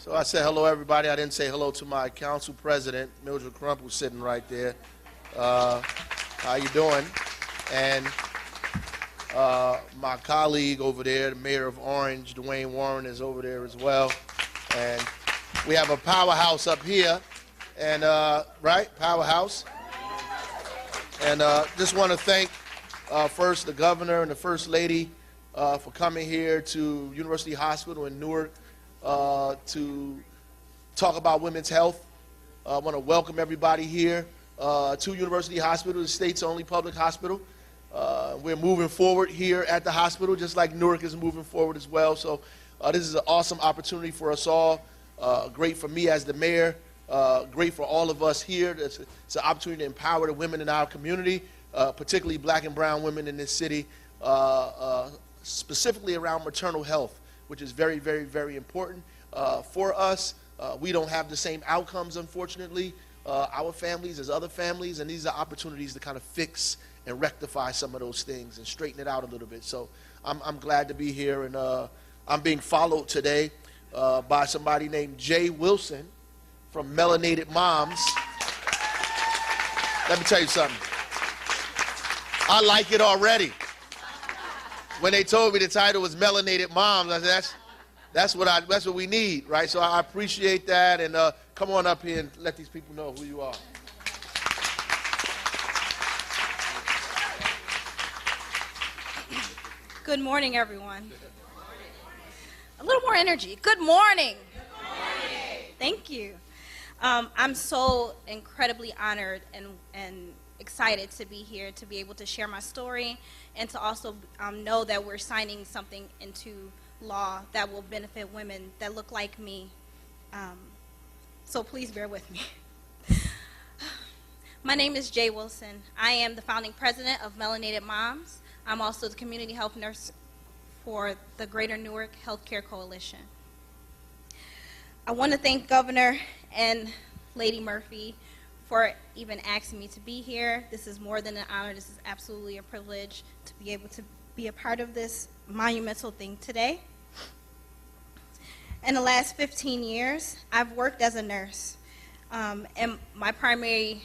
So I said hello, everybody. I didn't say hello to my council president, Mildred Crump, who's sitting right there. How you doing? And my colleague over there, the mayor of Orange, Dwayne Warren, is over there as well. And we have a powerhouse up here, and right, powerhouse. And just want to thank first the governor and the first lady for coming here to University Hospital in Newark to talk about women's health. I want to welcome everybody here to University Hospital, the state's only public hospital. We're moving forward here at the hospital, just like Newark is moving forward as well. So this is an awesome opportunity for us all. Great for me as the mayor. Great for all of us here. It's an opportunity to empower the women in our community, particularly black and brown women in this city, specifically around maternal health, which is very, very, very important for us. We don't have the same outcomes, unfortunately, our families as other families, and these are opportunities to kind of fix and rectify some of those things and straighten it out a little bit. So I'm glad to be here, and I'm being followed today by somebody named Jay Wilson from Melanated Moms. Let me tell you something. I like it already. When they told me the title was Melanated Moms, I said that's what we need, right? So I appreciate that, and come on up here and let these people know who you are. Good morning, everyone. A little more energy. Good morning. Good morning. Thank you. I'm so incredibly honored and excited to be here, to be able to share my story, and to also know that we're signing something into law that will benefit women that look like me. So please bear with me. My name is Jay Wilson. I am the founding president of Melanated Moms. I'm also the community health nurse for the Greater Newark Healthcare Coalition. I want to thank Governor and Lady Murphy for even asking me to be here. This is more than an honor. This is absolutely a privilege to be able to be a part of this monumental thing today. In the last 15 years, I've worked as a nurse, and my primary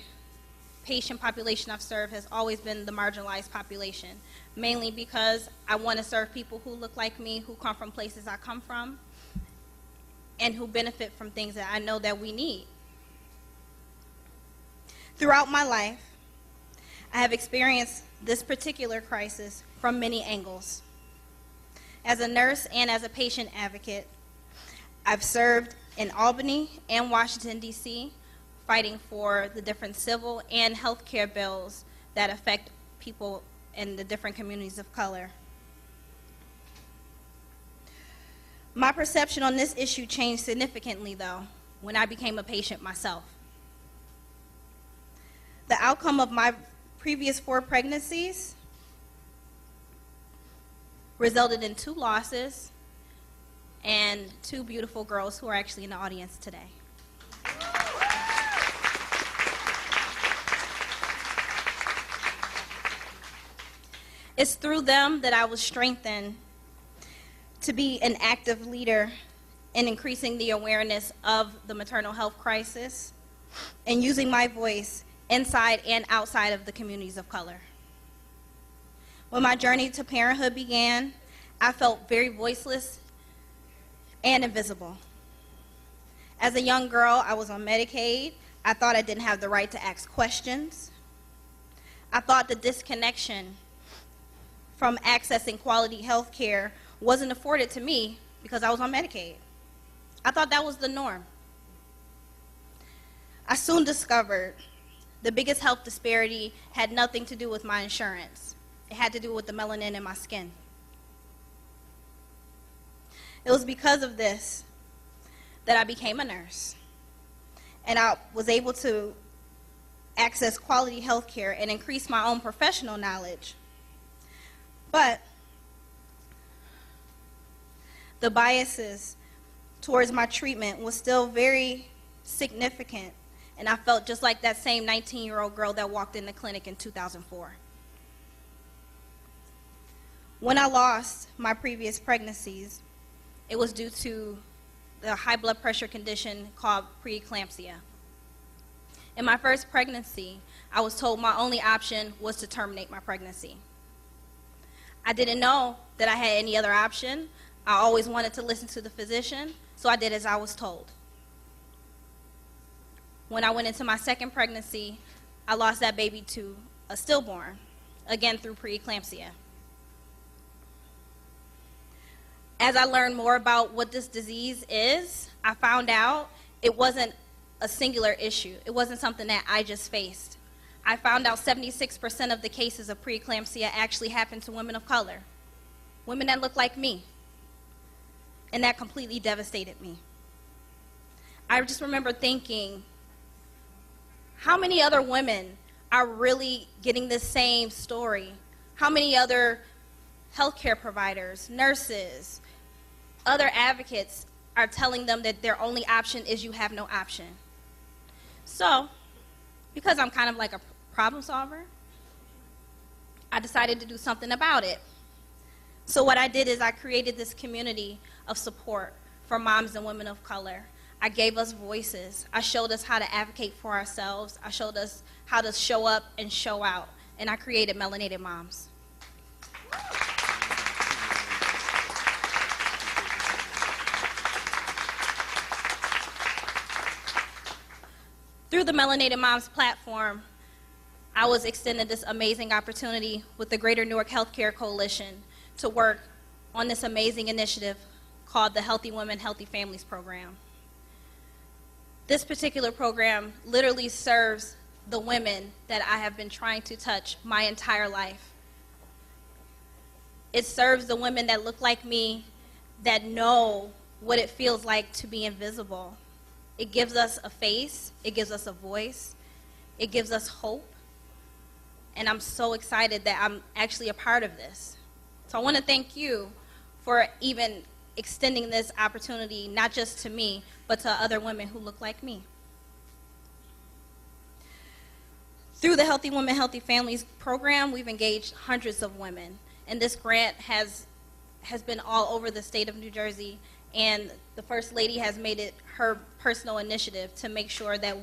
patient population I've served has always been the marginalized population, mainly because I want to serve people who look like me, who come from places I come from, and who benefit from things that I know that we need. Throughout my life, I have experienced this particular crisis from many angles. As a nurse and as a patient advocate, I've served in Albany and Washington, D.C., fighting for the different civil and healthcare bills that affect people in the different communities of color. My perception on this issue changed significantly, though, when I became a patient myself. The outcome of my previous 4 pregnancies resulted in 2 losses and 2 beautiful girls who are actually in the audience today. It's through them that I was strengthened to be an active leader in increasing the awareness of the maternal health crisis and using my voice inside and outside of the communities of color. When my journey to parenthood began, I felt very voiceless and invisible. As a young girl, I was on Medicaid. I thought I didn't have the right to ask questions. I thought the disconnection from accessing quality health care wasn't afforded to me because I was on Medicaid. I thought that was the norm. I soon discovered the biggest health disparity had nothing to do with my insurance. It had to do with the melanin in my skin. It was because of this that I became a nurse, and I was able to access quality health care and increase my own professional knowledge. But the biases towards my treatment was still very significant, and I felt just like that same 19-year-old girl that walked in the clinic in 2004. When I lost my previous pregnancies, it was due to the high blood pressure condition called preeclampsia. In my first pregnancy, I was told my only option was to terminate my pregnancy. I didn't know that I had any other option. I always wanted to listen to the physician, so I did as I was told. When I went into my second pregnancy, I lost that baby to a stillborn, again through preeclampsia. As I learned more about what this disease is, I found out it wasn't a singular issue. It wasn't something that I just faced. I found out 76% of the cases of preeclampsia actually happen to women of color, women that look like me, and that completely devastated me. I just remember thinking, how many other women are really getting the same story? How many other healthcare providers, nurses, other advocates are telling them that their only option is you have no option? So, because I'm kind of like a problem solver, I decided to do something about it. So what I did is I created this community of support for moms and women of color. I gave us voices. I showed us how to advocate for ourselves. I showed us how to show up and show out. And I created Melanated Moms. Through the Melanated Moms platform, I was extended this amazing opportunity with the Greater Newark Healthcare Coalition to work on this amazing initiative called the Healthy Women, Healthy Families program. This particular program literally serves the women that I have been trying to touch my entire life. It serves the women that look like me, that know what it feels like to be invisible. It gives us a face, it gives us a voice, it gives us hope, and I'm so excited that I'm actually a part of this. So I want to thank you for even extending this opportunity, not just to me, but to other women who look like me. Through the Healthy Women, Healthy Families program, we've engaged hundreds of women, and this grant has been all over the state of New Jersey, and the First Lady has made it her personal initiative to make sure that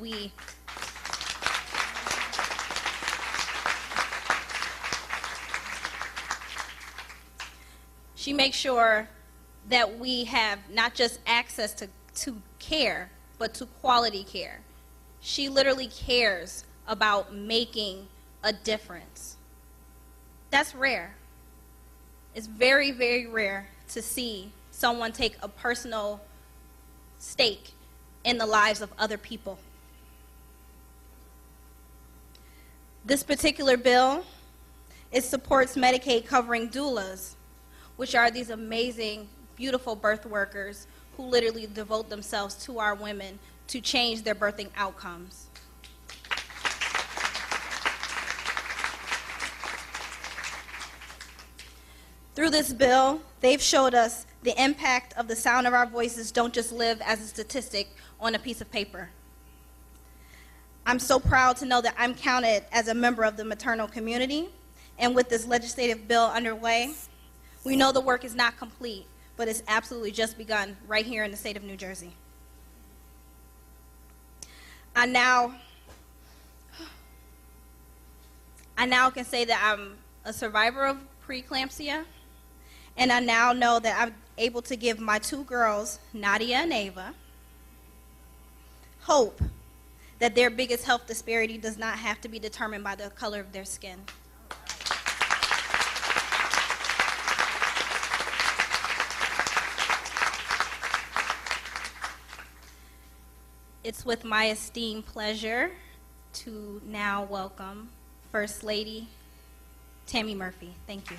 she makes sure that we have not just access to care, but to quality care. She literally cares about making a difference. That's rare. It's very, very rare to see someone take a personal stake in the lives of other people. This particular bill, it supports Medicaid covering doulas, which are these amazing, beautiful birth workers who literally devote themselves to our women to change their birthing outcomes. Through this bill, they've showed us the impact of the sound of our voices don't just live as a statistic on a piece of paper. I'm so proud to know that I'm counted as a member of the maternal community, and with this legislative bill underway, we know the work is not complete, but it's absolutely just begun right here in the state of New Jersey. I now can say that I'm a survivor of preeclampsia, and I now know that I'm able to give my two girls, Nadia and Ava, hope that their biggest health disparity does not have to be determined by the color of their skin. It's with my esteemed pleasure to now welcome First Lady Tammy Murphy. Thank you.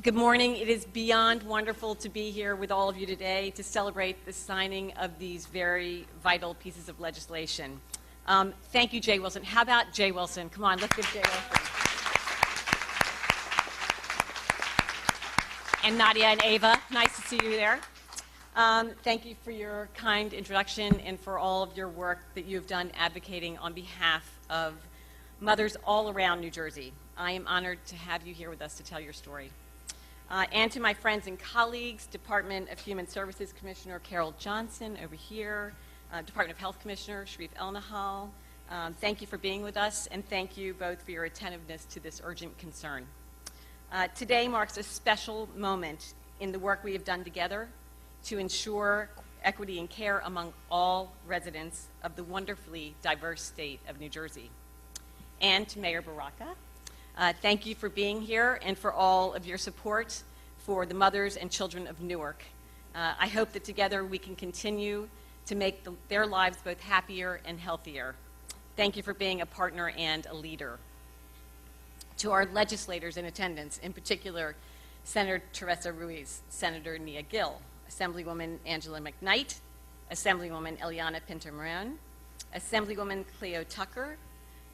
Good morning. It is beyond wonderful to be here with all of you today to celebrate the signing of these very vital pieces of legislation. Thank you, Jay Wilson. How about Jay Wilson? Come on, let's give Jay Wilson. And Nadia and Ava, nice to see you there. Thank you for your kind introduction and for all of your work that you have done advocating on behalf of mothers all around New Jersey. I am honored to have you here with us to tell your story. And to my friends and colleagues, Department of Human Services Commissioner Carol Johnson over here, Department of Health Commissioner Sharif El-Nahal, thank you for being with us, and thank you both for your attentiveness to this urgent concern. Today marks a special moment in the work we have done together to ensure equity in care among all residents of the wonderfully diverse state of New Jersey. And to Mayor Baraka, thank you for being here and for all of your support for the mothers and children of Newark. I hope that together we can continue to make their lives both happier and healthier. Thank you for being a partner and a leader. To our legislators in attendance, in particular, Senator Teresa Ruiz, Senator Nia Gill, Assemblywoman Angela McKnight, Assemblywoman Eliana Pinto-Moran, Assemblywoman Cleo Tucker,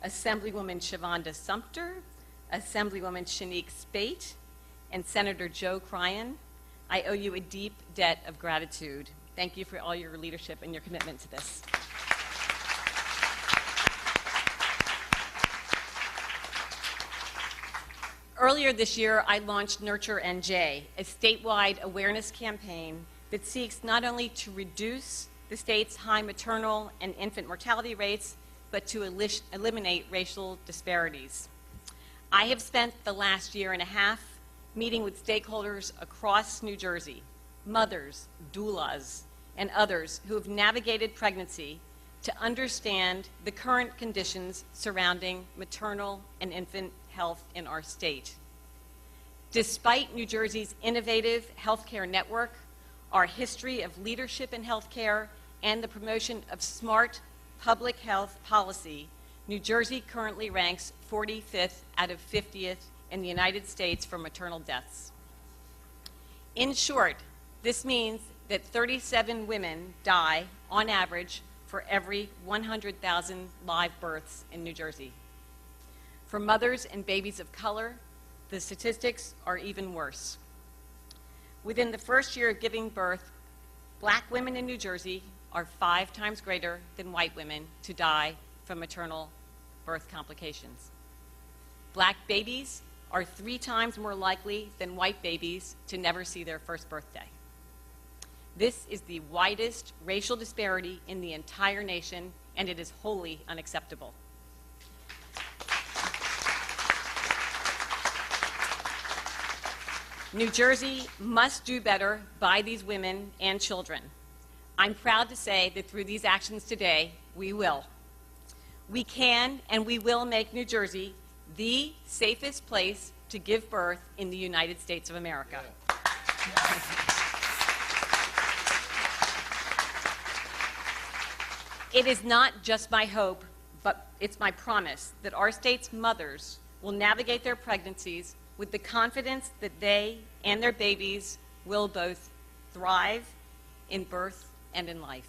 Assemblywoman Shavonda Sumter, Assemblywoman Shanique Spate, and Senator Joe Cryan, I owe you a deep debt of gratitude. Thank you for all your leadership and your commitment to this. Earlier this year, I launched Nurture NJ, a statewide awareness campaign that seeks not only to reduce the state's high maternal and infant mortality rates, but to eliminate racial disparities. I have spent the last year and a half meeting with stakeholders across New Jersey, mothers, doulas, and others who have navigated pregnancy to understand the current conditions surrounding maternal and infant health in our state. Despite New Jersey's innovative healthcare network, our history of leadership in healthcare, and the promotion of smart public health policy, New Jersey currently ranks 45th out of 50th in the United States for maternal deaths. In short, this means that 37 women die on average for every 100,000 live births in New Jersey. For mothers and babies of color, the statistics are even worse. Within the first year of giving birth, Black women in New Jersey are 5 times greater than white women to die from maternal birth complications. Black babies are 3 times more likely than white babies to never see their first birthday. This is the widest racial disparity in the entire nation, and it is wholly unacceptable. New Jersey must do better by these women and children. I'm proud to say that through these actions today, we will. We can and we will make New Jersey the safest place to give birth in the United States of America. Yeah. It is not just my hope, but it's my promise that our state's mothers will navigate their pregnancies with the confidence that they and their babies will both thrive in birth and in life.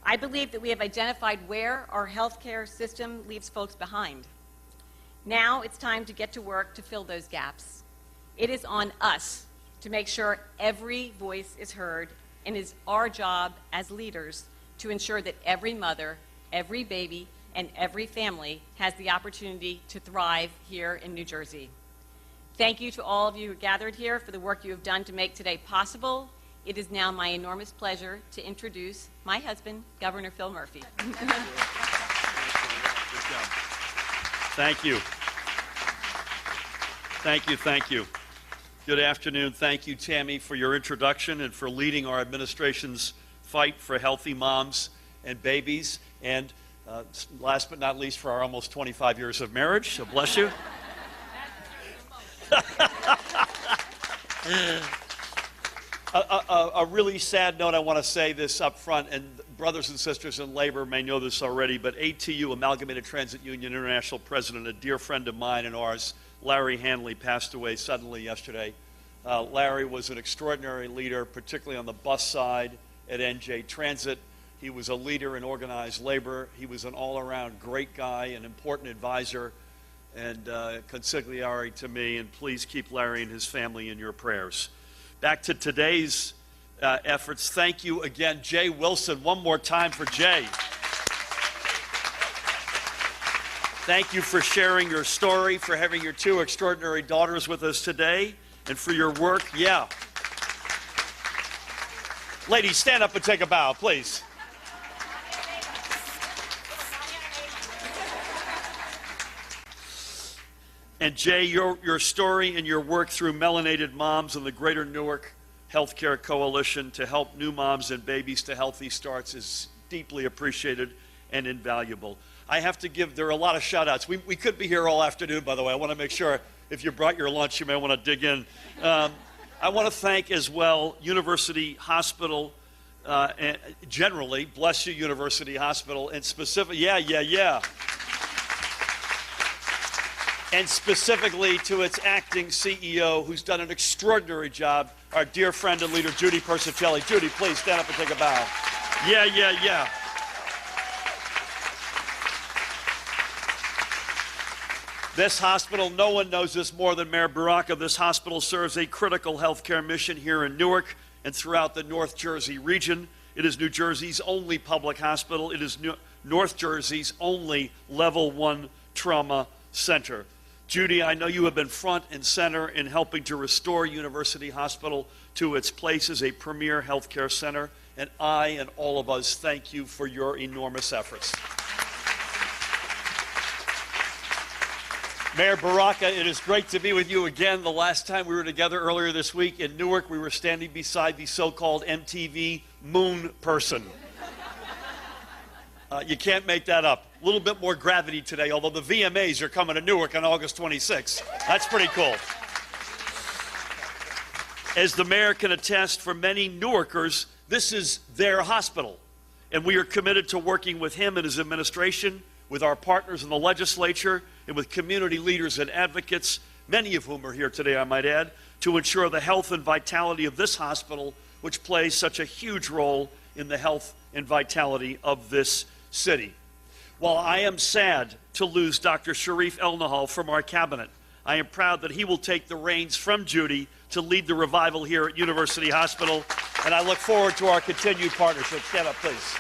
I believe that we have identified where our healthcare system leaves folks behind. Now it's time to get to work to fill those gaps. It is on us to make sure every voice is heard, and it is our job as leaders to ensure that every mother, every baby, and every family has the opportunity to thrive here in New Jersey. Thank you to all of you who gathered here for the work you have done to make today possible. It is now my enormous pleasure to introduce my husband, Governor Phil Murphy. Thank you. Thank you, thank you. Good afternoon. Thank you, Tammy, for your introduction and for leading our administration's fight for healthy moms and babies. And last but not least, for our almost 25 years of marriage. So bless you. A really sad note, I want to say this up front, and brothers and sisters in labor may know this already, but ATU, Amalgamated Transit Union International President, a dear friend of mine and ours, Larry Hanley, passed away suddenly yesterday. Larry was an extraordinary leader, particularly on the bus side at NJ Transit. He was a leader in organized labor. He was an all-around great guy, an important advisor, and consigliere to me, and please keep Larry and his family in your prayers. Back to today's efforts. Thank you again, Jay Wilson. One more time for Jay. Thank you for sharing your story, for having your two extraordinary daughters with us today, and for your work. Yeah. Ladies, stand up and take a bow, please. And Jay, your story and your work through Melanated Moms and the Greater Newark Healthcare Coalition to help new moms and babies to healthy starts is deeply appreciated and invaluable. I have to give, there are a lot of shout outs. We could be here all afternoon, by the way. I want to make sure if you brought your lunch, you may want to dig in. I want to thank as well University Hospital, and generally, bless you, University Hospital, and and specifically to its acting CEO, who's done an extraordinary job, our dear friend and leader, Judy Persicelli. Judy, please stand up and take a bow. Yeah. This hospital, no one knows this more than Mayor Baraka. This hospital serves a critical healthcare mission here in Newark and throughout the North Jersey region. It is New Jersey's only public hospital. It is North Jersey's only level 1 trauma center. Judy, I know you have been front and center in helping to restore University Hospital to its place as a premier healthcare center, and I and all of us thank you for your enormous efforts. Mayor Baraka, it is great to be with you again. The last time we were together earlier this week in Newark, we were standing beside the so-called MTV moon person. You can't make that up. A little bit more gravity today, although the VMAs are coming to Newark on August 26th. That's pretty cool. As the mayor can attest, for many Newarkers, this is their hospital. And we are committed to working with him and his administration, with our partners in the legislature, and with community leaders and advocates, many of whom are here today, I might add, to ensure the health and vitality of this hospital, which plays such a huge role in the health and vitality of this city. While I am sad to lose Dr. Sharif Elnahal from our cabinet, I am proud that he will take the reins from Judy to lead the revival here at University Hospital, and I look forward to our continued partnership. Stand up, please.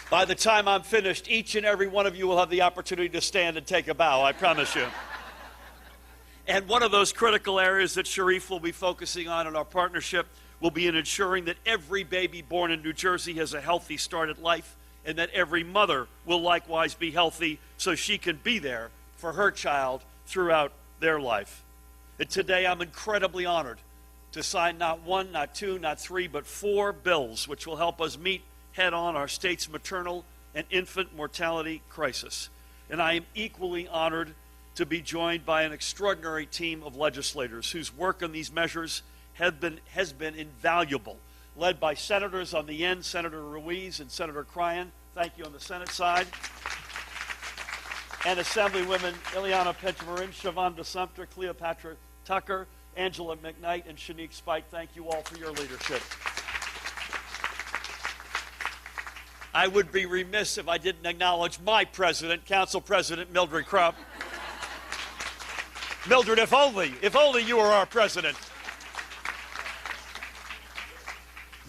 By the time I'm finished, each and every one of you will have the opportunity to stand and take a bow, I promise you. And one of those critical areas that Sharif will be focusing on in our partnership will be in ensuring that every baby born in New Jersey has a healthy start at life, and that every mother will likewise be healthy so she can be there for her child throughout their life. And today I'm incredibly honored to sign not one, not two, not three, but 4 bills which will help us meet head-on our state's maternal and infant mortality crisis. And I am equally honored to be joined by an extraordinary team of legislators whose work on these measures has been invaluable, led by senators on the end, Senator Ruiz and Senator Cryan. Thank you on the Senate side. And Assemblywomen Ileana Penchmarin, Siobhan DeSumpter, Cleopatra Tucker, Angela McKnight, and Shanique Spike. Thank you all for your leadership. I would be remiss if I didn't acknowledge my president, Council President Mildred Crump. Mildred, if only you were our president.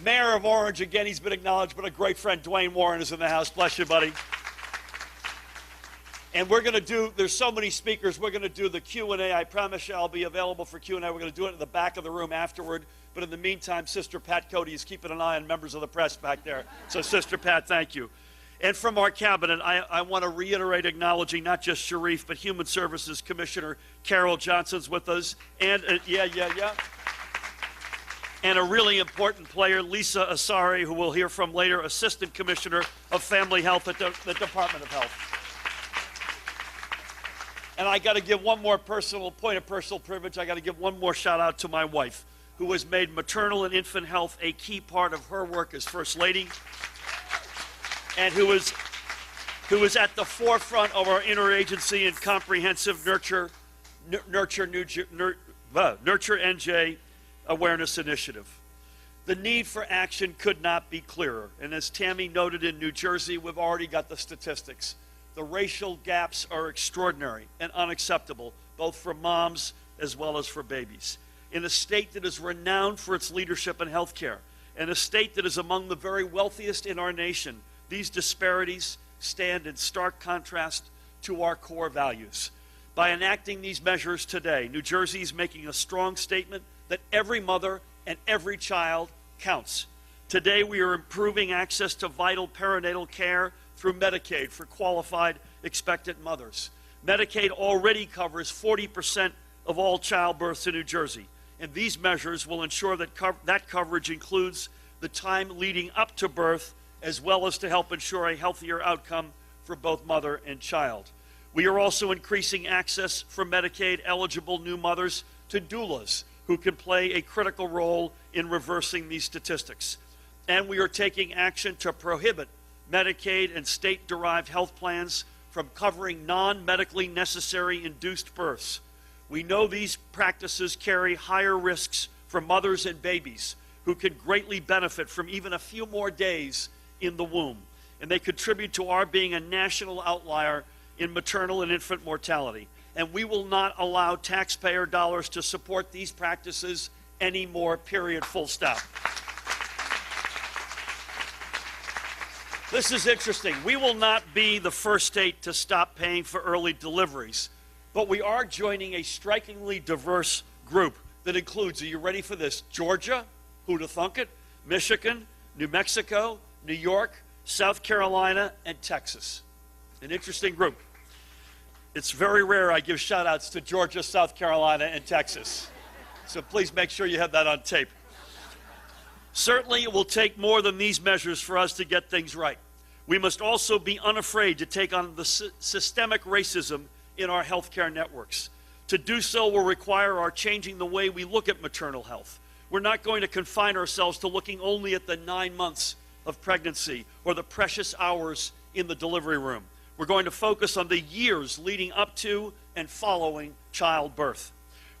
Mayor of Orange, again, he's been acknowledged, but a great friend, Dwayne Warren, is in the house. Bless you, buddy. And we're going to do, there's so many speakers, we're going to do the Q&A. I promise you I'll be available for Q&A. We're going to do it in the back of the room afterward. But in the meantime, Sister Pat Cody is keeping an eye on members of the press back there. So, Sister Pat, thank you. And from our cabinet, I want to reiterate acknowledging not just Sharif, but Human Services Commissioner Carol Johnson's with us. And, and a really important player, Lisa Asari, who we'll hear from later, Assistant Commissioner of Family Health at the Department of Health. And I got to give one more point of personal privilege. I got to give one more shout out to my wife, who has made maternal and infant health a key part of her work as First Lady, and who is at the forefront of our interagency and comprehensive Nurture NJ awareness initiative. The need for action could not be clearer. And as Tammy noted, in New Jersey, we've already got the statistics. The racial gaps are extraordinary and unacceptable, both for moms as well as for babies. In a state that is renowned for its leadership in healthcare and a state that is among the very wealthiest in our nation. These disparities stand in stark contrast to our core values. By enacting these measures today, New Jersey is making a strong statement that every mother and every child counts. Today, we are improving access to vital perinatal care through Medicaid for qualified expectant mothers. Medicaid already covers 40% of all childbirths in New Jersey, and these measures will ensure that that coverage includes the time leading up to birth, as well as to help ensure a healthier outcome for both mother and child. We are also increasing access for Medicaid-eligible new mothers to doulas, who can play a critical role in reversing these statistics. And we are taking action to prohibit Medicaid and state-derived health plans from covering non-medically necessary induced births. We know these practices carry higher risks for mothers and babies who can greatly benefit from even a few more days in the womb, and they contribute to our being a national outlier in maternal and infant mortality. And we will not allow taxpayer dollars to support these practices anymore, period, full stop. This is interesting. We will not be the first state to stop paying for early deliveries, but we are joining a strikingly diverse group that includes, are you ready for this? Georgia, who'd have thunk it? Michigan, New Mexico, New York, South Carolina, and Texas. An interesting group. It's very rare I give shout outs to Georgia, South Carolina, and Texas. So please make sure you have that on tape. Certainly, it will take more than these measures for us to get things right. We must also be unafraid to take on the systemic racism in our healthcare networks. To do so will require our changing the way we look at maternal health. We're not going to confine ourselves to looking only at the 9 months of pregnancy or the precious hours in the delivery room. We're going to focus on the years leading up to and following childbirth.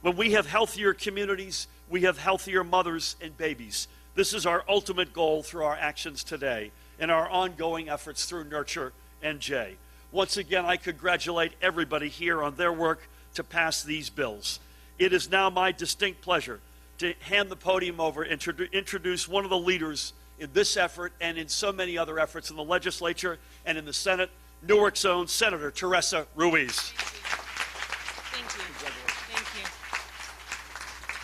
When we have healthier communities, we have healthier mothers and babies. This is our ultimate goal through our actions today and our ongoing efforts through Nurture and J. Once again, I congratulate everybody here on their work to pass these bills. It is now my distinct pleasure to hand the podium over and introduce one of the leaders in this effort and in so many other efforts in the legislature and in the Senate, Newark's own Senator Teresa Ruiz. Thank you. Thank you.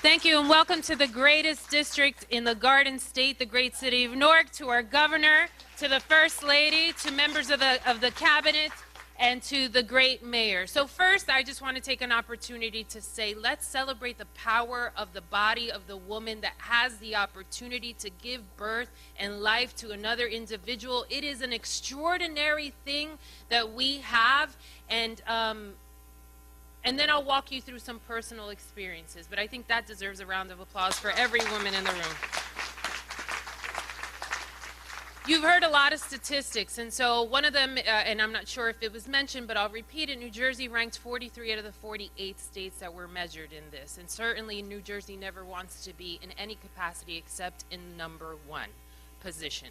Thank you, and welcome to the greatest district in the Garden State, the great city of Newark, to our governor, to the First Lady, to members of the cabinet, and to the great mayor. So first, I just want to take an opportunity to say, let's celebrate the power of the body of the woman that has the opportunity to give birth and life to another individual. It is an extraordinary thing that we have, and then I'll walk you through some personal experiences, but I think that deserves a round of applause for every woman in the room. You've heard a lot of statistics, and so one of them, and I'm not sure if it was mentioned, but I'll repeat it, New Jersey ranked 43 out of the 48 states that were measured in this, and certainly New Jersey never wants to be in any capacity except in #1 position.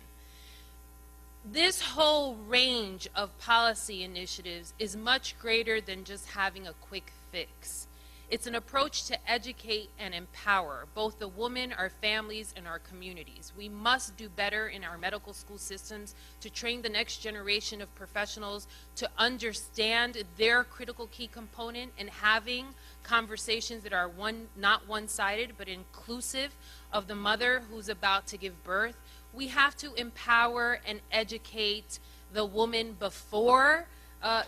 This whole range of policy initiatives is much greater than just having a quick fix. It's an approach to educate and empower both the women, our families, and our communities. We must do better in our medical school systems to train the next generation of professionals to understand their critical key component in having conversations that are not one-sided but inclusive of the mother who's about to give birth. We have to empower and educate the woman before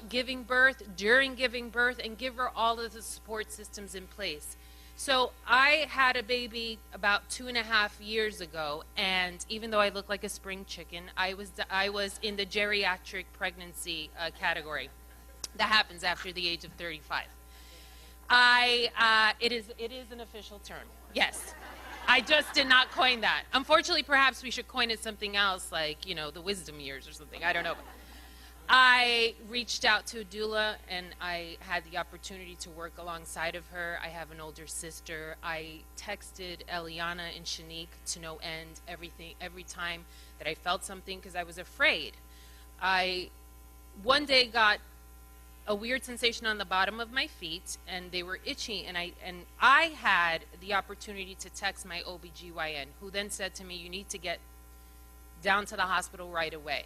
giving birth, during giving birth, and give her all of the support systems in place. So I had a baby about 2.5 years ago, and even though I look like a spring chicken, I was in the geriatric pregnancy category. That happens after the age of 35. It is an official term, yes. I just did not coin that. Unfortunately, perhaps we should coin it something else, like, the wisdom years or something. I don't know. I reached out to a doula, and I had the opportunity to work alongside of her. I have an older sister. I texted Eliana and Shanique to no end every time that I felt something, because I was afraid. I one day got a weird sensation on the bottom of my feet, and they were itchy, and I had the opportunity to text my OBGYN, who then said to me, you need to get down to the hospital right away.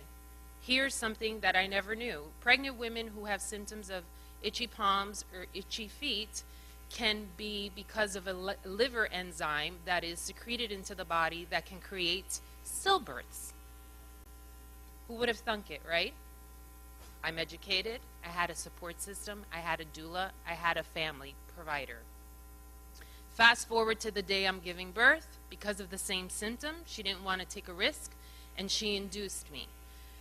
Here's something that I never knew. Pregnant women who have symptoms of itchy palms or itchy feet can be because of a liver enzyme that is secreted into the body that can create stillbirths. Who would have thunk it, right? I'm educated, I had a support system, I had a doula, I had a family provider. Fast forward to the day I'm giving birth, because of the same symptom, she didn't want to take a risk, and she induced me.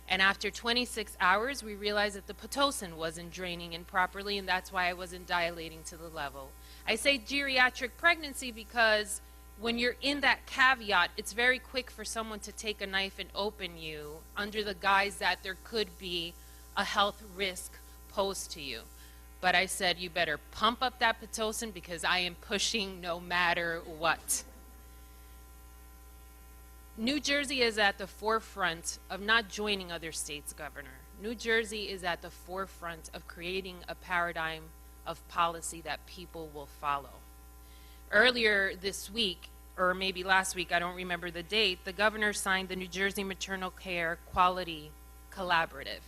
And after 26 hours, we realized that the Pitocin wasn't draining in properly, and that's why I wasn't dilating to the level. I say geriatric pregnancy because when you're in that caveat, it's very quick for someone to take a knife and open you under the guise that there could be a health risk posed to you. But I said, you better pump up that Pitocin because I am pushing no matter what. New Jersey is at the forefront of not joining other states, Governor. New Jersey is at the forefront of creating a paradigm of policy that people will follow. Earlier this week, or maybe last week, I don't remember the date, the governor signed the New Jersey Maternal Care Quality Collaborative.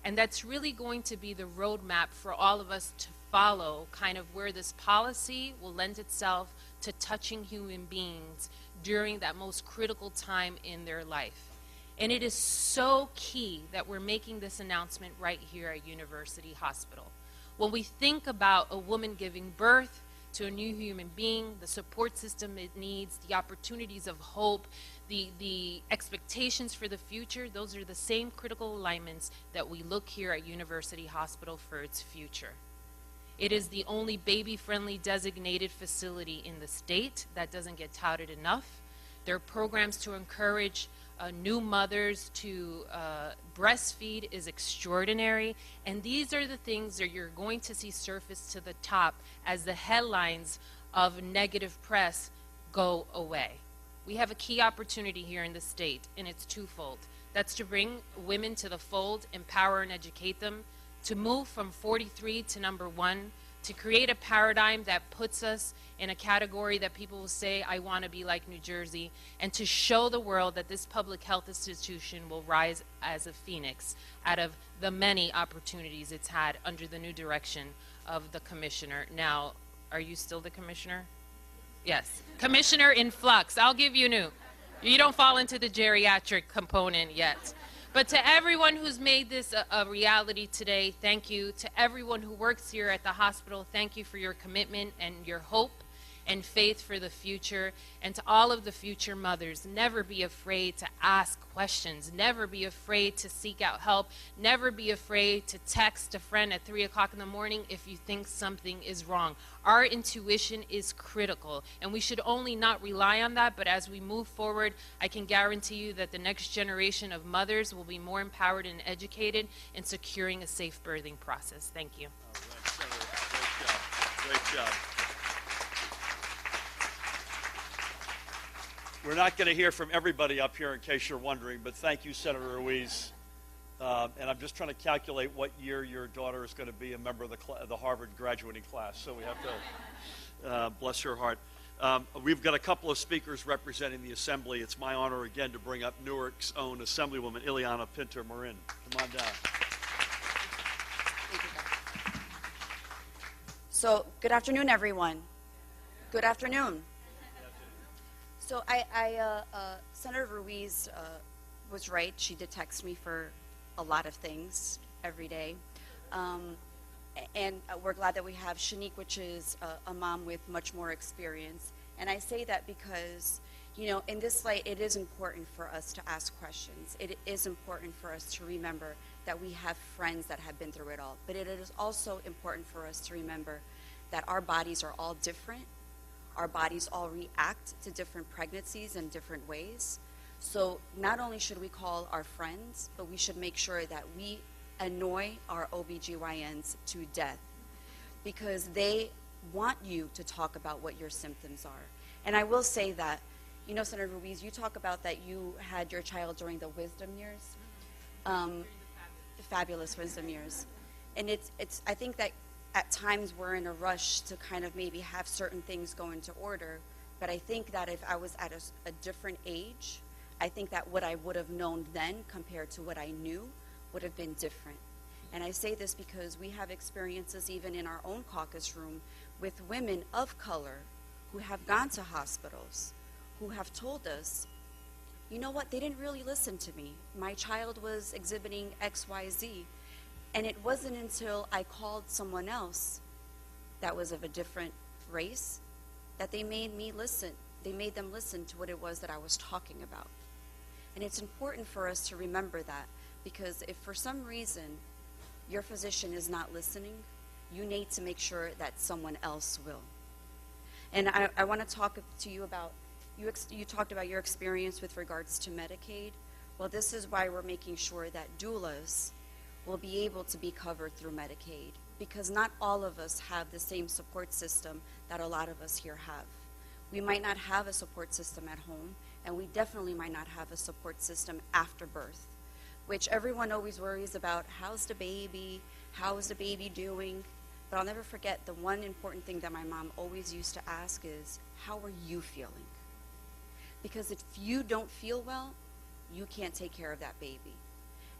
And that's really going to be the roadmap for all of us to follow, kind of where this policy will lend itself to touching human beings during that most critical time in their life. And it is so key that we're making this announcement right here at University Hospital. When we think about a woman giving birth to a new human being, the support system it needs, the opportunities of hope, the expectations for the future, those are the same critical alignments that we look here at University Hospital for its future. It is the only baby-friendly designated facility in the state that doesn't get touted enough. There are programs to encourage new mothers to breastfeed is extraordinary. And these are the things that you're going to see surface to the top as the headlines of negative press go away. We have a key opportunity here in the state, and it's twofold. That's to bring women to the fold, empower and educate them, to move from 43 to number 1, to create a paradigm that puts us in a category that people will say, I want to be like New Jersey, and to show the world that this public health institution will rise as a phoenix out of the many opportunities it's had under the new direction of the commissioner. Now, are you still the commissioner? Yes. Commissioner in flux. I'll give you new. You don't fall into the geriatric component yet. But to everyone who's made this a reality today, thank you. To everyone who works here at the hospital, thank you for your commitment and your hope and faith for the future. And to all of the future mothers, never be afraid to ask questions. Never be afraid to seek out help. Never be afraid to text a friend at 3 o'clock in the morning if you think something is wrong. Our intuition is critical, and we should only not rely on that, but as we move forward, I can guarantee you that the next generation of mothers will be more empowered and educated in securing a safe birthing process. Thank you. All right, Senator, great job. Great job. We're not going to hear from everybody up here in case you're wondering, but thank you, Senator Ruiz. And I'm just trying to calculate what year your daughter is going to be a member of the Harvard graduating class. So we have to bless her heart. We've got a couple of speakers representing the Assembly. It's my honor again to bring up Newark's own Assemblywoman, Ileana Pinter-Marin. Come on down. So, good afternoon, everyone. Good afternoon. So, Senator Ruiz was right. She did text me for a lot of things every day. And we're glad that we have Shanique, which is a mom with much more experience. And I say that because, you know, in this light, it is important for us to ask questions. It is important for us to remember that we have friends that have been through it all. But it is also important for us to remember that our bodies are all different. Our bodies all react to different pregnancies in different ways. So not only should we call our friends, but we should make sure that we annoy our OBGYNs to death, because they want you to talk about what your symptoms are. And I will say that, you know, Senator Ruiz, you talk about that you had your child during the wisdom years, the fabulous wisdom years. And I think that at times we're in a rush to kind of maybe have certain things go into order, but I think that if I was at a different age, I think that what I would have known then compared to what I knew would have been different. And I say this because we have experiences even in our own caucus room with women of color who have gone to hospitals, who have told us, you know what, they didn't really listen to me. My child was exhibiting XYZ. And it wasn't until I called someone else that was of a different race that they made me listen. They made them listen to what it was that I was talking about. And it's important for us to remember that, because if for some reason your physician is not listening, you need to make sure that someone else will. And I want to talk to you about, you talked about your experience with regards to Medicaid. Well, this is why we're making sure that doulas will be able to be covered through Medicaid, because not all of us have the same support system that a lot of us here have. We might not have a support system at home, and we definitely might not have a support system after birth, which everyone always worries about. How's the baby? How is the baby doing? But I'll never forget the one important thing that my mom always used to ask is, how are you feeling? Because if you don't feel well, you can't take care of that baby.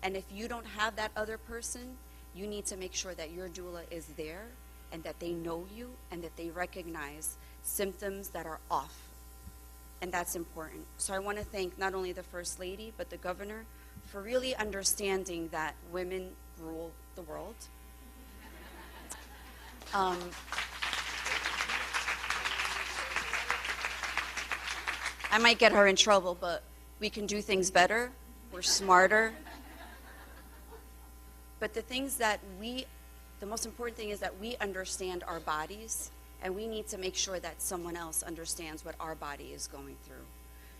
And if you don't have that other person, you need to make sure that your doula is there and that they know you and that they recognize symptoms that are off. And that's important. So I want to thank not only the First Lady, but the Governor for really understanding that women rule the world. I might get her in trouble, but we can do things better. We're smarter. But the most important thing is that we understand our bodies, and we need to make sure that someone else understands what our body is going through.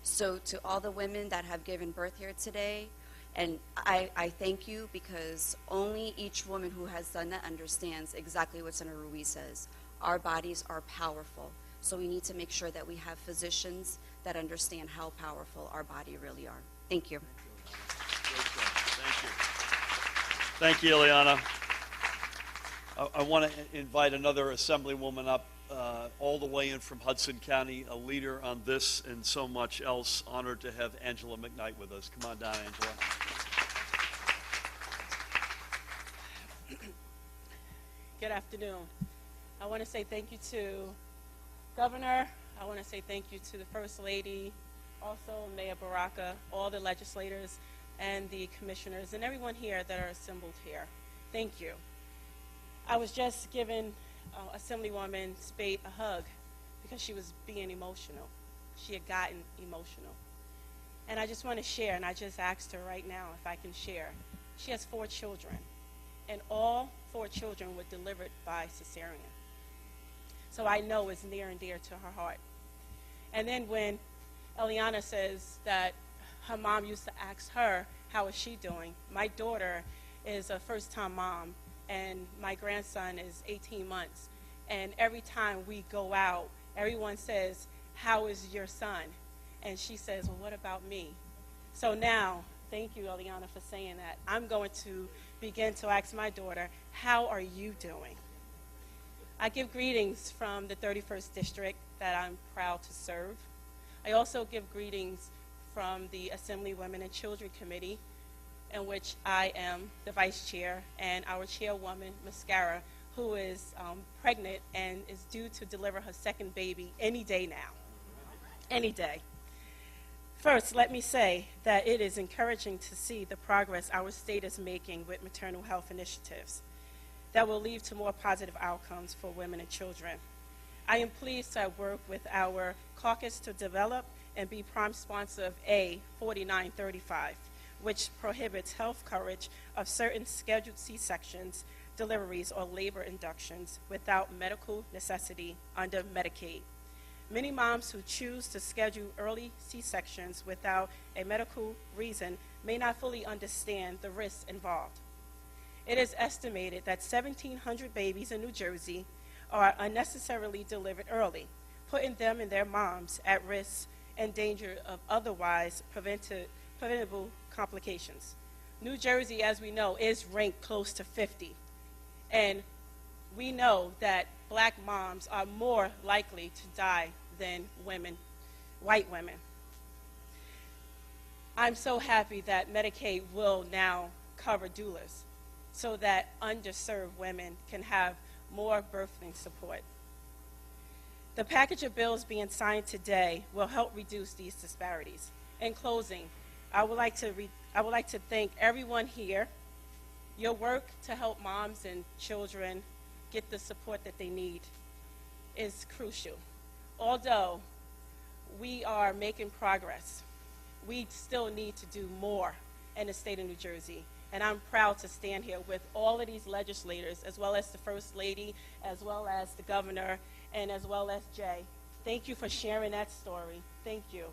So to all the women that have given birth here today, and I thank you, because only each woman who has done that understands exactly what Senator Ruiz says. Our bodies are powerful, so we need to make sure that we have physicians that understand how powerful our body really are. Thank you. Thank you. Thank you, Ileana. I want to invite another Assemblywoman up, all the way in from Hudson County, a leader on this and so much else. Honored to have Angela McKnight with us. Come on down, Angela. Good afternoon. I want to say thank you to Governor. I want to say thank you to the First Lady, also Mayor Baraka, all the legislators and the commissioners and everyone here that are assembled here. Thank you. I was just giving Assemblywoman Spate a hug because she was being emotional. She had gotten emotional. And I just want to share, and I just asked her right now if I can share. She has 4 children, and all 4 children were delivered by cesarean. So I know it's near and dear to her heart. And then when Eliana says that her mom used to ask her, how is she doing? My daughter is a first-time mom, and my grandson is 18 months. And every time we go out, everyone says, how is your son? And she says, well, what about me? So now, thank you, Eliana, for saying that. I'm going to begin to ask my daughter, how are you doing? I give greetings from the 31st District that I'm proud to serve. I also give greetings from the Assembly Women and Children Committee, in which I am the vice chair, and our chairwoman, Mascara, who is pregnant and is due to deliver her second baby any day now. Any day. First, let me say that it is encouraging to see the progress our state is making with maternal health initiatives that will lead to more positive outcomes for women and children. I am pleased to work with our caucus to develop and be prime sponsor of A 4935, which prohibits health coverage of certain scheduled C-sections, deliveries, or labor inductions without medical necessity under Medicaid. Many moms who choose to schedule early C-sections without a medical reason may not fully understand the risks involved. It is estimated that 1,700 babies in New Jersey are unnecessarily delivered early, putting them and their moms at risk and danger of otherwise preventable complications. New Jersey, as we know, is ranked close to 50 And we know that black moms are more likely to die than women, white women. I'm so happy that Medicaid will now cover doulas so that underserved women can have more birthing support. The package of bills being signed today will help reduce these disparities. In closing, I would like to thank everyone here. Your work to help moms and children get the support that they need is crucial. Although we are making progress, we still need to do more in the state of New Jersey. And I'm proud to stand here with all of these legislators, as well as the First Lady, as well as the Governor, and as well as Jay. Thank you for sharing that story. Thank you.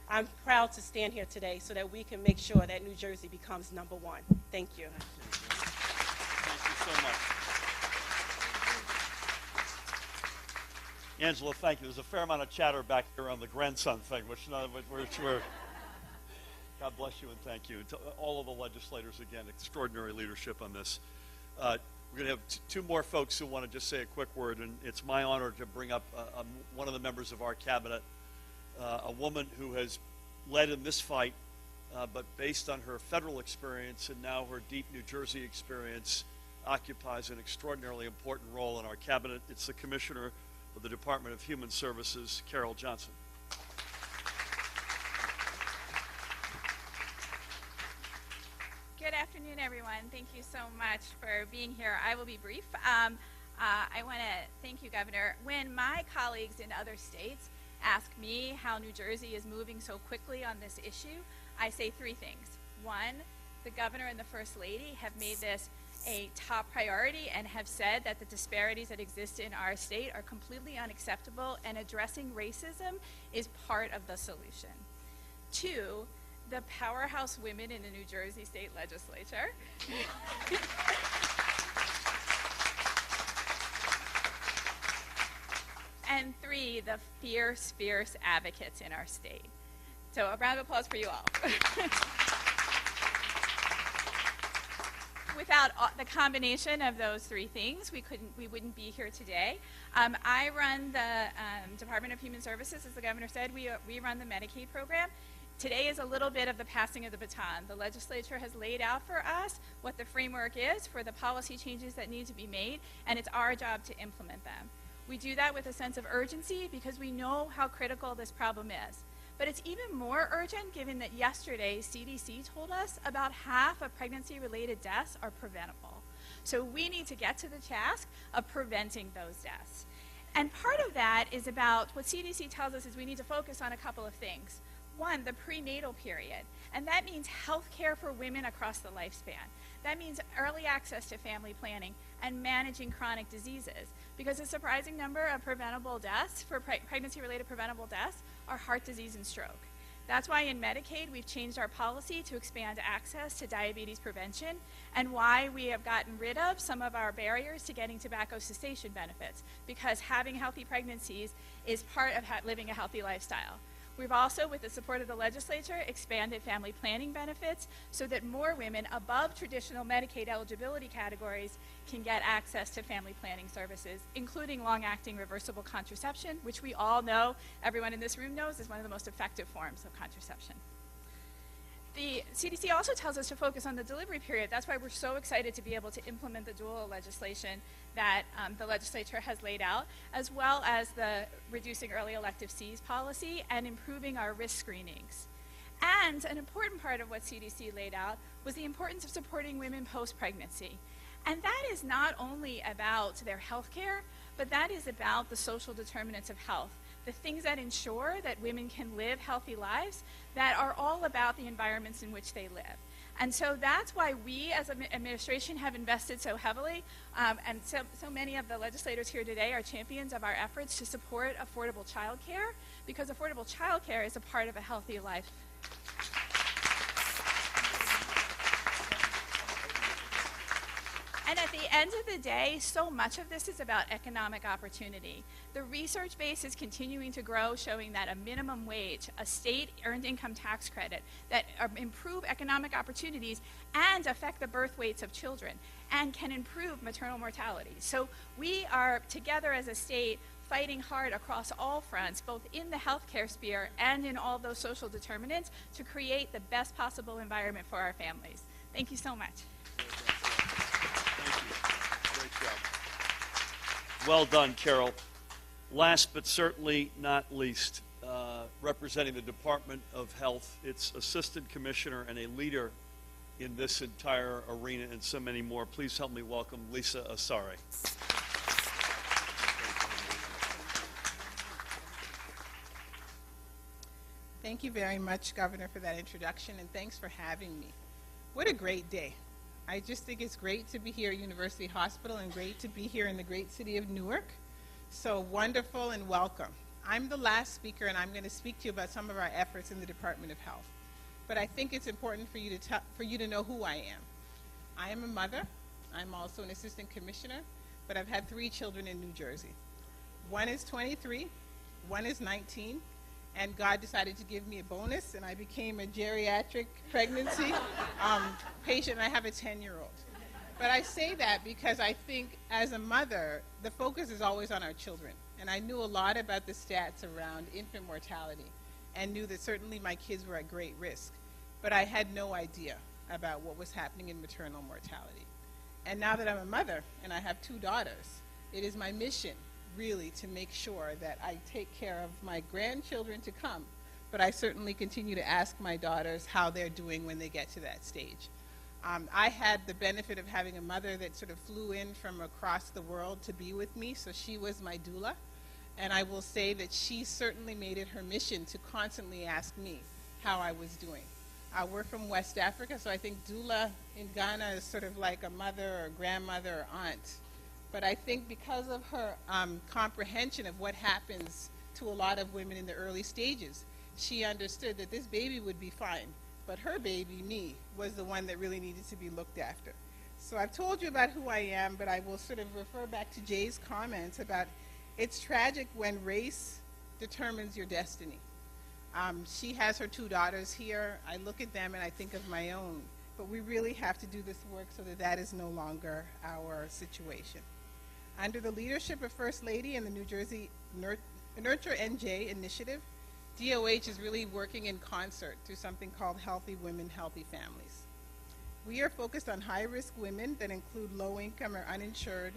I'm proud to stand here today so that we can make sure that New Jersey becomes #1. Thank you. Thank you so much. Angela, thank you. There's a fair amount of chatter back here on the grandson thing, which we're God bless you and thank you. To all of the legislators, again, extraordinary leadership on this. We're going to have two more folks who want to just say a quick word, and it's my honor to bring up one of the members of our cabinet, a woman who has led in this fight, but based on her federal experience and now her deep New Jersey experience, occupies an extraordinarily important role in our cabinet. It's the Commissioner of the Department of Human Services, Carol Johnson. Good afternoon, everyone. Thank you so much for being here. I will be brief. I want to thank you, Governor. When my colleagues in other states ask me how New Jersey is moving so quickly on this issue, I say three things. One, the Governor and the First Lady have made this a top priority and have said that the disparities that exist in our state are completely unacceptable, and addressing racism is part of the solution. Two, the powerhouse women in the New Jersey State Legislature and three, the fierce, fierce advocates in our state. So a round of applause for you all. Without the combination of those three things, we wouldn't be here today. I run the Department of Human Services, as the Governor said. We run the Medicaid program. Today is a little bit of the passing of the baton. The legislature has laid out for us what the framework is for the policy changes that need to be made, and it's our job to implement them. We do that with a sense of urgency because we know how critical this problem is. But it's even more urgent given that yesterday CDC told us about half of pregnancy-related deaths are preventable. So we need to get to the task of preventing those deaths. And part of that is about what CDC tells us is we need to focus on a couple of things. One, the prenatal period, and that means health care for women across the lifespan. That means early access to family planning and managing chronic diseases, because a surprising number of preventable deaths, for pregnancy-related preventable deaths, are heart disease and stroke. That's why in Medicaid we've changed our policy to expand access to diabetes prevention, and why we have gotten rid of some of our barriers to getting tobacco cessation benefits, because having healthy pregnancies is part of living a healthy lifestyle. We've also, with the support of the legislature, expanded family planning benefits so that more women above traditional Medicaid eligibility categories can get access to family planning services, including long-acting reversible contraception, which we all know, everyone in this room knows, is one of the most effective forms of contraception. The CDC also tells us to focus on the delivery period. That's why we're so excited to be able to implement the dual legislation that the legislature has laid out, as well as the reducing early elective Cs policy and improving our risk screenings. And an important part of what CDC laid out was the importance of supporting women post-pregnancy. And that is not only about their health care, but that is about the social determinants of health, the things that ensure that women can live healthy lives that are all about the environments in which they live. And so that's why we as an administration have invested so heavily, and so many of the legislators here today are champions of our efforts to support affordable child care, because affordable child care is a part of a healthy life. And at the end of the day, so much of this is about economic opportunity. The research base is continuing to grow, showing that a minimum wage, a state earned income tax credit that improve economic opportunities and affect the birth weights of children and can improve maternal mortality. So we are together as a state fighting hard across all fronts, both in the healthcare sphere and in all those social determinants, to create the best possible environment for our families. Thank you so much. Well done, Carol. Last but certainly not least, representing the Department of Health, its Assistant Commissioner and a leader in this entire arena and so many more. Please help me welcome Lisa Asare. Thank you very much, Governor, for that introduction, and thanks for having me. What a great day. I just think it's great to be here at University Hospital and great to be here in the great city of Newark. So wonderful and welcome. I'm the last speaker, and I'm going to speak to you about some of our efforts in the Department of Health. But I think it's important for you to know who I am. I am a mother. I'm also an assistant commissioner, but I've had 3 children in New Jersey. One is 23, one is 19, and God decided to give me a bonus, and I became a geriatric pregnancy patient, and I have a 10-year-old. But I say that because I think as a mother, the focus is always on our children. And I knew a lot about the stats around infant mortality and knew that certainly my kids were at great risk. But I had no idea about what was happening in maternal mortality. And now that I'm a mother and I have 2 daughters, it is my mission really to make sure that I take care of my grandchildren to come. But I certainly continue to ask my daughters how they're doing when they get to that stage. I had the benefit of having a mother that sort of flew in from across the world to be with me, so she was my doula. And I will say that she certainly made it her mission to constantly ask me how I was doing. We're from West Africa, so I think doula in Ghana is sort of like a mother or grandmother or aunt. But I think because of her comprehension of what happens to a lot of women in the early stages, she understood that this baby would be fine, but her baby, me, was the one that really needed to be looked after. So I've told you about who I am, but I will sort of refer back to Jay's comments about it's tragic when race determines your destiny. She has her 2 daughters here. I look at them and I think of my own, but we really have to do this work so that that is no longer our situation. Under the leadership of First Lady and the New Jersey Nurture NJ initiative, DOH is really working in concert through something called Healthy Women, Healthy Families. We are focused on high-risk women that include low-income or uninsured,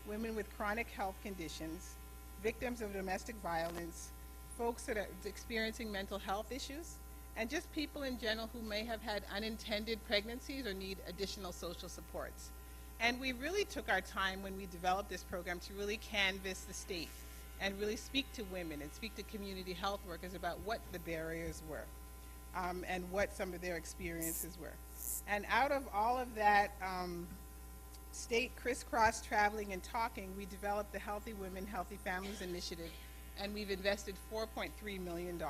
women with chronic health conditions, victims of domestic violence, folks that are experiencing mental health issues, and just people in general who may have had unintended pregnancies or need additional social supports. And we really took our time when we developed this program to really canvass the state and really speak to women and speak to community health workers about what the barriers were and what some of their experiences were. And out of all of that state crisscross traveling and talking, we developed the Healthy Women, Healthy Families Initiative, and we've invested $4.3 million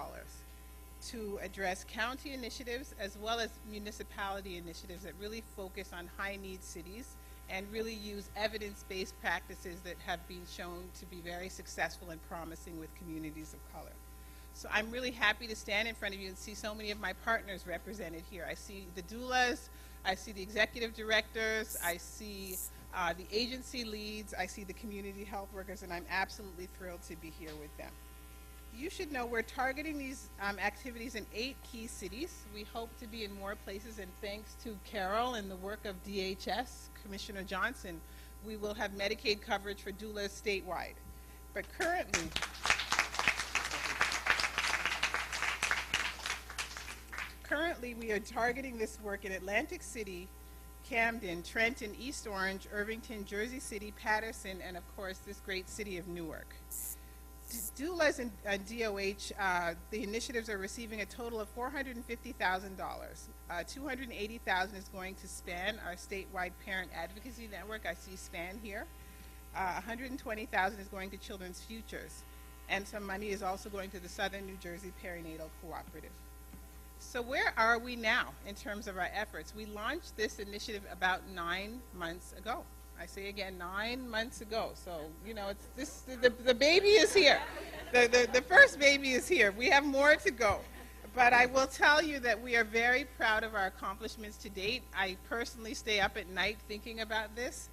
to address county initiatives as well as municipality initiatives that really focus on high-need cities and really use evidence-based practices that have been shown to be very successful and promising with communities of color. So I'm really happy to stand in front of you and see so many of my partners represented here. I see the doulas, I see the executive directors, I see the agency leads, I see the community health workers, and I'm absolutely thrilled to be here with them. You should know we're targeting these activities in 8 key cities. We hope to be in more places, and thanks to Carol and the work of DHS, Commissioner Johnson, we will have Medicaid coverage for doulas statewide. But currently we are targeting this work in Atlantic City, Camden, Trenton, East Orange, Irvington, Jersey City, Patterson, and of course this great city of Newark. Doulas and DOH, the initiatives are receiving a total of $450,000. $280,000 is going to SPAN, our statewide parent advocacy network. I see SPAN here. $120,000 is going to Children's Futures, and some money is also going to the Southern New Jersey Perinatal Cooperative. So where are we now in terms of our efforts? We launched this initiative about 9 months ago. I say again, 9 months ago. So, you know, it's this, the baby is here. The first baby is here. We have more to go. But I will tell you that we are very proud of our accomplishments to date. I personally stay up at night thinking about this,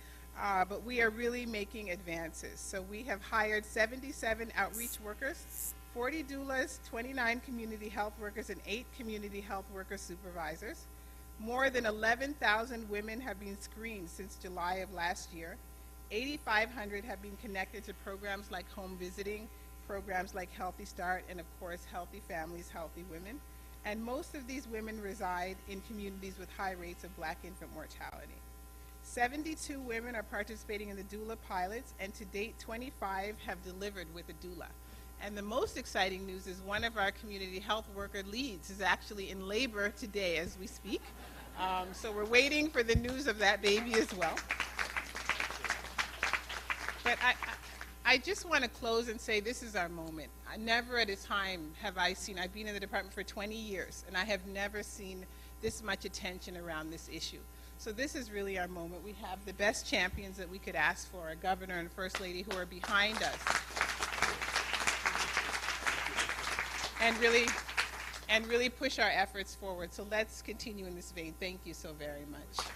but we are really making advances. So we have hired 77 outreach workers, 40 doulas, 29 community health workers, and 8 community health worker supervisors. More than 11,000 women have been screened since July of last year. 8,500 have been connected to programs like home visiting, programs like Healthy Start, and of course, Healthy Families, Healthy Women. And most of these women reside in communities with high rates of Black infant mortality. 72 women are participating in the doula pilots, and to date, 25 have delivered with a doula. And the most exciting news is one of our community health worker leads is actually in labor today as we speak. So we're waiting for the news of that baby as well. But I just want to close and say this is our moment. Never at a time have I seen, I've been in the department for 20 years, and I have never seen this much attention around this issue. So this is really our moment. We have the best champions that we could ask for, a governor and first lady who are behind us. And really push our efforts forward. So let's continue in this vein. Thank you so very much.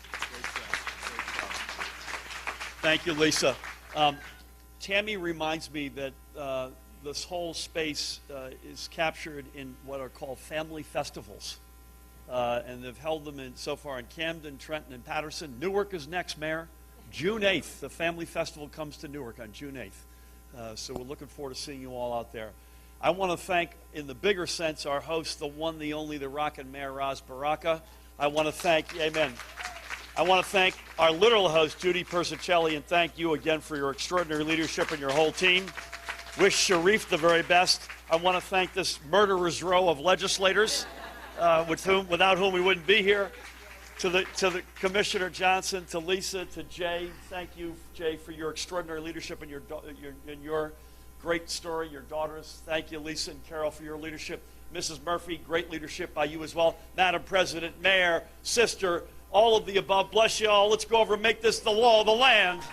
Thank you, Lisa. Tammy reminds me that this whole space is captured in what are called family festivals. And they've held them so far in Camden, Trenton, and Patterson. Newark is next, Mayor. June 8th, the family festival comes to Newark on June 8th. So we're looking forward to seeing you all out there. I want to thank, in the bigger sense, our host, the one, the only, the rockin' Mayor Ras Baraka. I want to thank, amen. I want to thank our literal host, Judy Persicelli, and thank you again for your extraordinary leadership and your whole team. Wish Sharif the very best. I want to thank this murderer's row of legislators, without whom we wouldn't be here. To the Commissioner Johnson, to Lisa, to Jay. Thank you, Jay, for your extraordinary leadership and your great story, your daughters. Thank you, Lisa and Carol, for your leadership. Mrs. Murphy, great leadership by you as well. Madam President, Mayor, Sister, all of the above. Bless you all. Let's go over and make this the law of the land.